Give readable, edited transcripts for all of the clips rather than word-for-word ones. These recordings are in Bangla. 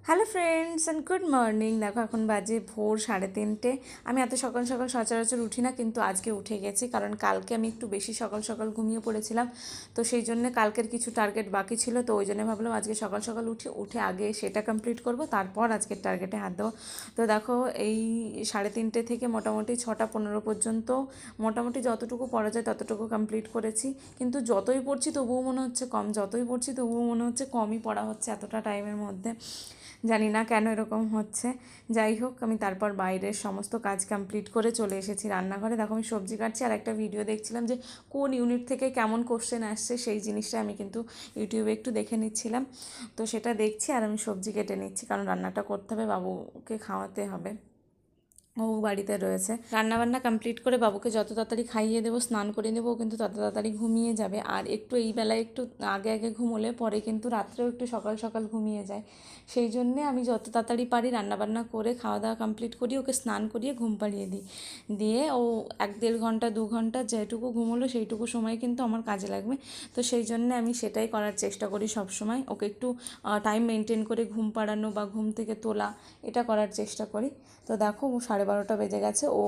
Hello friends and good morning. দেখো এখন বাজে ভোর 3:30। আমি এত সকাল সকাল সচরাচর উঠি না, কিন্তু আজকে উঠে গেছি কারণ কালকে আমি একটু বেশি সকাল সকাল ঘুমিয়ে পড়েছিলাম। তো সেই জন্য কালকের কিছু টার্গেট বাকি ছিল, তো ওই জন্য ভাবলাম আজকে সকাল সকাল উঠে আগে সেটা কমপ্লিট করব, তারপর আজকের টার্গেটে হাত দেবো। তো দেখো এই 3:30 থেকে মোটামুটি 6:15 পর্যন্ত মোটামুটি যতটুকু পড়া যায় ততটুকু কমপ্লিট করেছি। কিন্তু যতই পড়ছি তবুও মনে হচ্ছে কম, যতই পড়ছি তবুও মনে হচ্ছে কমই পড়া হচ্ছে এতটা টাইমের মধ্যে। জানি না কেন এরকম হচ্ছে। যাই হোক, আমি তারপর বাইরের সমস্ত কাজ কমপ্লিট করে চলে এসেছি রান্নাঘরে। দেখো আমি সবজি কাটছি আর একটা ভিডিও দেখছিলাম যে কোন ইউনিট থেকে কেমন কোশ্চেন আসছে, সেই জিনিসটা আমি কিন্তু ইউটিউবে একটু দেখে নিচ্ছিলাম। তো সেটা দেখছি আর আমি সবজি কেটে নিচ্ছি, কারণ রান্নাটা করতে হবে, বাবুকে খাওয়াতে হবে, ও বাড়িতে রয়েছে। রান্নাবান্না কমপ্লিট করে বাবুকে যত তাড়াতাড়ি খাইয়ে দেবো, স্নান করে দেবো, কিন্তু তত তাড়াতাড়ি ঘুমিয়ে যাবে। আর একটু এই বেলায় একটু আগে আগে ঘুমোলে পরে কিন্তু রাত্রেও একটু সকাল সকাল ঘুমিয়ে যায়। সেই জন্যে আমি যত তাড়াতাড়ি পারি রান্নাবান্না করে খাওয়া দাওয়া কমপ্লিট করি, ওকে স্নান করিয়ে ঘুম পাড়িয়ে দিই। দিয়ে ও 1-1.5 ঘন্টা 2 ঘন্টা যেটুকু ঘুমোলো সেইটুকু সময় কিন্তু আমার কাজে লাগবে। তো সেই জন্যে আমি সেটাই করার চেষ্টা করি সব সময়, ওকে একটু টাইম মেনটেন করে ঘুম পাড়ানো বা ঘুম থেকে তোলা, এটা করার চেষ্টা করি। তো দেখো 12:30 বেজে গেছে, ও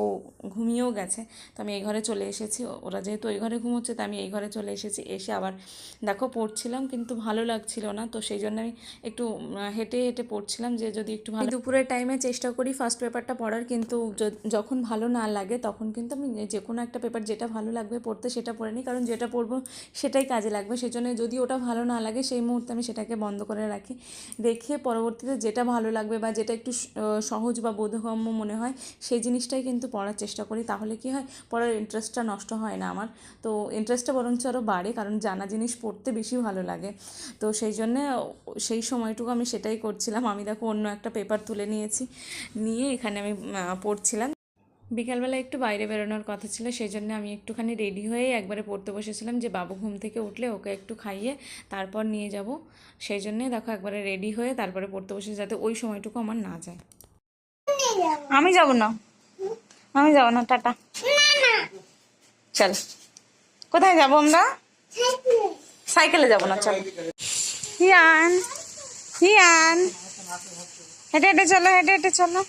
ঘুমিয়েও গেছে। তো আমি এই ঘরে চলে এসেছি, ওরা যেহেতু ওই ঘরে ঘুমোচ্ছে তো আমি এই ঘরে চলে এসেছি। এসে আবার দেখো পড়ছিলাম, কিন্তু ভালো লাগছিল না, তো সেই জন্য আমি একটু হেঁটে হেঁটে পড়ছিলাম যে যদি একটু ভালো। দুপুরের টাইমে চেষ্টা করি ফার্স্ট পেপারটা পড়ার, কিন্তু যখন ভালো না লাগে তখন কিন্তু আমি যে কোনো একটা পেপার যেটা ভালো লাগবে পড়তে সেটা পড়ে নিই, কারণ যেটা পড়বো সেটাই কাজে লাগবে। সেই জন্য যদি ওটা ভালো না লাগে সেই মুহূর্তে আমি সেটাকে বন্ধ করে রাখি, রেখে পরবর্তীতে যেটা ভালো লাগবে বা যেটা একটু সহজ বা বোধগম্য মনে হয় সেই জিনিসটাই কিন্তু পড়ার চেষ্টা করি। তাহলে কি হয়, পড়ার ইন্টারেস্টটা নষ্ট হয় না আমার, তো ইন্টারেস্টটা বরঞ্চ আরও বাড়ে, কারণ জানা জিনিস পড়তে বেশি ভালো লাগে। তো সেই জন্যে সেই সময়টুকু আমি সেটাই করছিলাম। আমি দেখো অন্য একটা পেপার তুলে নিয়েছি, নিয়ে এখানে আমি পড়ছিলাম। বিকালবেলা একটু বাইরে বেরোনোর কথা ছিল, সেই জন্য আমি একটুখানি রেডি হয়ে একবারে পড়তে বসেছিলাম যে বাবু ঘুম থেকে উঠলে ওকে একটু খাইয়ে তারপর নিয়ে যাব। সেই জন্যে দেখো একবারে রেডি হয়ে তারপরে পড়তে বসে, যাতে ওই সময়টুকু আমার না যায়। আমি যাব না, আমি যাব না, টাটা। চল, কোথায় যাব আমরা? সাইকেলে যাব না, চল। হিয়ান, হিয়ান, হেঁটে হেঁটে চলো, হেঁটে হেঁটে চলো।